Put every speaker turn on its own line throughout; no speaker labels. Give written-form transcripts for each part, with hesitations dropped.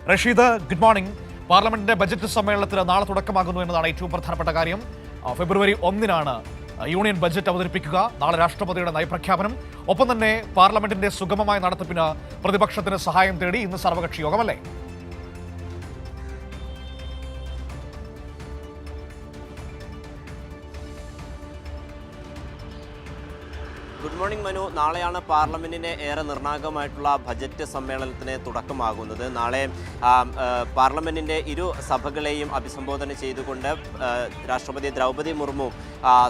Rasheed, good morning. പാർലമെന്റിന്റെ budget സമ്മേളനത്തിന് നാളെ തുടക്കമാകുന്നു എന്നതാണ് ഏറ്റവും പ്രധാനപ്പെട്ട കാര്യം. ഫെബ്രുവരി 1-നാണ് യൂണിയൻ ബജറ്റ് അവതരിപ്പിക്കുക. നാളെ രാഷ്ട്രപതിയുടെ നയപ്രഖ്യാപനം. ഒപ്പം തന്നെ പാർലമെന്റിന്റെ സുഗമമായ നടത്തിപ്പിന് പ്രതിപക്ഷത്തിന് സഹായം തേടി ഇന്ന് സർവകക്ഷി യോഗമല്ലേ?
Good morning Manu. നാളെയാണ് പാർലമെന്റിന്റെ ഏറെ നിർണായകമായിട്ടുള്ള ബജറ്റ് സമ്മേളനത്തിന് തുടക്കമാകുന്നത്. നാളെ പാർലമെന്റിന്റെ ഇരു സഭകളെയും അഭിസംബോധന ചെയ്തുകൊണ്ട് രാഷ്ട്രപതി ദ്രൗപദി മുർമു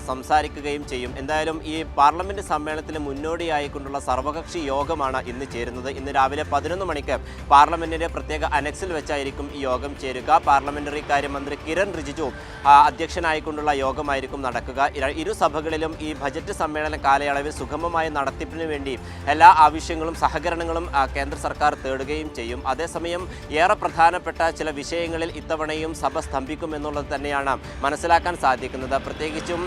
സംസാരിക്കുകയും ചെയ്യും. എന്തായാലും ഈ പാർലമെന്റ് സമ്മേളനത്തിന് മുന്നോടിയായിക്കൊണ്ടുള്ള സർവകക്ഷി യോഗമാണ് ഇന്ന് ചേരുന്നത്. ഇന്ന് രാവിലെ 11 മണിക്ക് പാർലമെന്റിന്റെ പ്രത്യേക അനക്സിൽ വെച്ചായിരിക്കും ഈ യോഗം ചേരുക. പാർലമെന്ററി കാര്യമന്ത്രി കിരൺ റിജിജു അധ്യക്ഷനായിക്കൊണ്ടുള്ള യോഗമായിരിക്കും നടക്കുക. ഇരു സഭകളിലും ഈ ബജറ്റ് സമ്മേളന കാലയളവിൽ സുഗമമായ നടത്തിപ്പിന് വേണ്ടി എല്ലാ ആവശ്യങ്ങളും സഹകരണങ്ങളും കേന്ദ്ര സർക്കാർ തേടുകയും ചെയ്യും. അതേസമയം ഏറെ പ്രധാനപ്പെട്ട ചില വിഷയങ്ങളിൽ ഇത്തവണയും സഭ സ്തംഭിക്കുമെന്നുള്ളത് തന്നെയാണ് മനസ്സിലാക്കാൻ സാധിക്കുന്നത്. പ്രത്യേകിച്ചും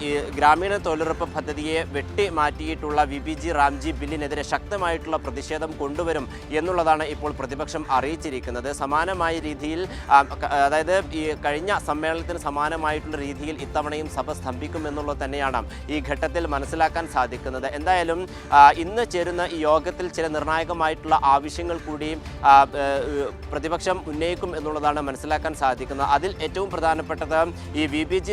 ഈ ഗ്രാമീണ തൊഴിലുറപ്പ് പദ്ധതിയെ വെട്ടി മാറ്റിയിട്ടുള്ള VBG റാംജി ബില്ലിനെതിരെ ശക്തമായിട്ടുള്ള പ്രതിഷേധം കൊണ്ടുവരും എന്നുള്ളതാണ് ഇപ്പോൾ പ്രതിപക്ഷം അറിയിച്ചിരിക്കുന്നത്. സമാനമായ രീതിയിൽ, അതായത് ഈ കഴിഞ്ഞ സമ്മേളനത്തിന് സമാനമായിട്ടുള്ള രീതിയിൽ ഇത്തവണയും സഭ സ്തംഭിക്കുമെന്നുള്ളത് തന്നെയാണ് ഈ ഘട്ടത്തിൽ മനസ്സിലാക്കാൻ സാധിക്കുന്നത്. എന്തായാലും ഇന്ന് ചേരുന്ന ഈ യോഗത്തിൽ ചില നിർണായകമായിട്ടുള്ള ആവശ്യങ്ങൾ കൂടി പ്രതിപക്ഷം ഉന്നയിക്കും എന്നുള്ളതാണ് മനസ്സിലാക്കാൻ സാധിക്കുന്നത്. അതിൽ ഏറ്റവും പ്രധാനപ്പെട്ടത് ഈ VBG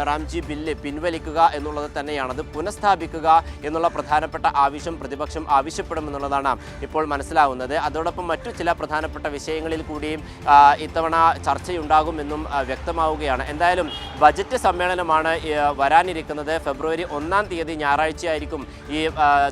റാംജി ബില്ല് പിൻവലിക്കുക എന്നുള്ളത് തന്നെയാണ്. അത് പുനഃസ്ഥാപിക്കുക എന്നുള്ള പ്രധാനപ്പെട്ട ആവശ്യം പ്രതിപക്ഷം ആവശ്യപ്പെടുമെന്നുള്ളതാണ് ഇപ്പോൾ മനസ്സിലാവുന്നത്. അതോടൊപ്പം മറ്റു ചില പ്രധാനപ്പെട്ട വിഷയങ്ങളിൽ കൂടി ഇത്തവണ ചർച്ചയുണ്ടാകുമെന്നും വ്യക്തമാവുകയാണ്. എന്തായാലും ബജറ്റ് സമ്മേളനമാണ് വരാനിരിക്കുന്നത്. ഫെബ്രുവരി 1-ാം തീയതി ഞായറാഴ്ചയായിരിക്കും ഈ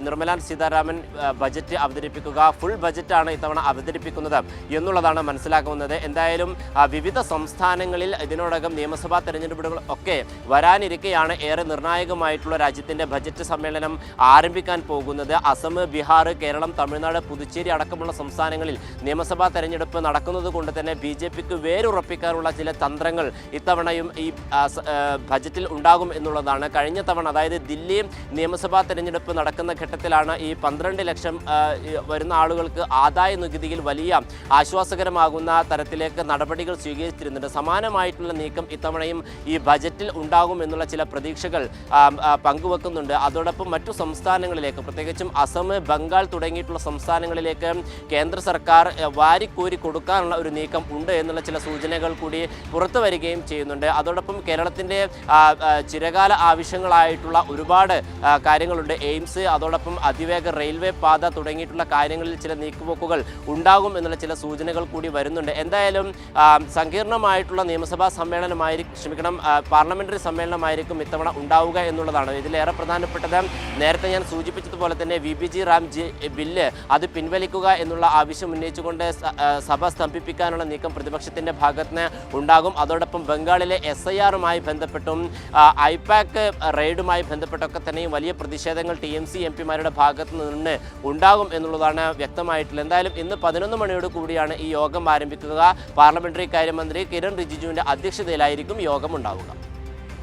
നിർമ്മലാ സീതാരാമൻ ബജറ്റ് അവതരിപ്പിക്കുക. ഫുൾ ബജറ്റാണ് ഇത്തവണ അവതരിപ്പിക്കുന്നത് എന്നുള്ളതാണ് മനസ്സിലാക്കുന്നത്. എന്തായാലും വിവിധ സംസ്ഥാനങ്ങളിൽ ഇതിനോടകം നിയമസഭാ തെരഞ്ഞെടുപ്പുകൾ ഒക്കെ വരാനിരിക്കെയാണ് ഏറെ നിർണായകമായിട്ടുള്ള രാജ്യത്തിൻ്റെ ബജറ്റ് സമ്മേളനം ആരംഭിക്കാൻ പോകുന്നത്. അസം, ബീഹാർ, കേരളം, തമിഴ്നാട്, പുതുച്ചേരി അടക്കമുള്ള സംസ്ഥാനങ്ങളിൽ നിയമസഭാ തെരഞ്ഞെടുപ്പ് നടക്കുന്നത് കൊണ്ട് തന്നെ BJPക്ക് വേരുറപ്പിക്കാനുള്ള ചില തന്ത്രങ്ങൾ ഇത്തവണയും ഈ ബജറ്റിൽ ഉണ്ടാകും എന്നുള്ളതാണ്. കഴിഞ്ഞ തവണ, അതായത് ദില്ലി നിയമസഭാ തെരഞ്ഞെടുപ്പ് നടക്കുന്ന ഘട്ടത്തിലാണ് ഈ 12 ലക്ഷം വരുന്ന ആളുകൾക്ക് ആദായ നികുതിയിൽ വലിയ ആശ്വാസകരമാകുന്ന തരത്തിലേക്ക് നടപടികൾ സ്വീകരിച്ചിരുന്നുണ്ട്. സമാനമായിട്ടുള്ള നീക്കം ഇത്തവണയും ഈ ബജറ്റിൽ ഉണ്ടാകും എന്നുള്ള ചില പ്രതീക്ഷകൾ പങ്കുവെക്കുന്നുണ്ട്. അതോടൊപ്പം മറ്റു സംസ്ഥാനങ്ങളിലേക്ക്, പ്രത്യേകിച്ചും അസം, ബംഗാൾ തുടങ്ങിയിട്ടുള്ള സംസ്ഥാനങ്ങളിലേക്ക് കേന്ദ്ര സർക്കാർ വാരിക്കോരി കൊടുക്കാനുള്ള ഒരു നീക്കം ഉണ്ട് എന്നുള്ള ചില സൂചനകൾ കൂടി പുറത്തു വരികയും ചെയ്യുന്നുണ്ട്. അതോടൊപ്പം കേരളത്തിൻ്റെ ചിരകാല ആവശ്യങ്ങളായിട്ടുള്ള ഒരുപാട് കാര്യങ്ങളുണ്ട്. എയിംസ്, അതോടൊപ്പം അതിവേഗ റെയിൽവേ പാത തുടങ്ങിയിട്ടുള്ള കാര്യങ്ങളിൽ ചില നീക്കുപോക്കുകൾ ഉണ്ടാകും എന്നുള്ള ചില സൂചനകൾ കൂടി വരുന്നുണ്ട്. എന്തായാലും സങ്കീർണമായിട്ടുള്ള നിയമസഭാ പാർലമെന്ററി സമ്മേളനമായിരിക്കും ഇത്തവണ ഉണ്ടാവുക എന്നുള്ളതാണ്. ഇതിലേറെ പ്രധാനപ്പെട്ടത് നേരത്തെ ഞാൻ സൂചിപ്പിച്ചതുപോലെ തന്നെ VBG റാംജി ബില്ല് അത് പിൻവലിക്കുക എന്നുള്ള ആവശ്യം ഉന്നയിച്ചുകൊണ്ട് സഭ സ്തംഭിപ്പിക്കാനുള്ള നീക്കം പ്രതിപക്ഷത്തിൻ്റെ ഭാഗത്തിന് ഉണ്ടാകും. അതോടൊപ്പം ബംഗാളിലെ SIR-മായി ബന്ധപ്പെട്ടും IPAC റെയ്ഡുമായി ബന്ധപ്പെട്ടൊക്കെ തന്നെയും വലിയ പ്രതിഷേധങ്ങൾ TMC MP-മാരുടെ ഭാഗത്ത് നിന്ന് ഉണ്ടാകും എന്നുള്ളതാണ് വ്യക്തമായിട്ടുള്ളത്. എന്തായാലും ഇന്ന് 11 മണിയോട് കൂടിയാണ് ഈ യോഗം ആരംഭിക്കുക. പാർലമെന്ററി കാര്യമന്ത്രി കിരൺ റിജിജുവിൻ്റെ അധ്യക്ഷതയിലായിരിക്കും യോഗം ഉണ്ടാവുക.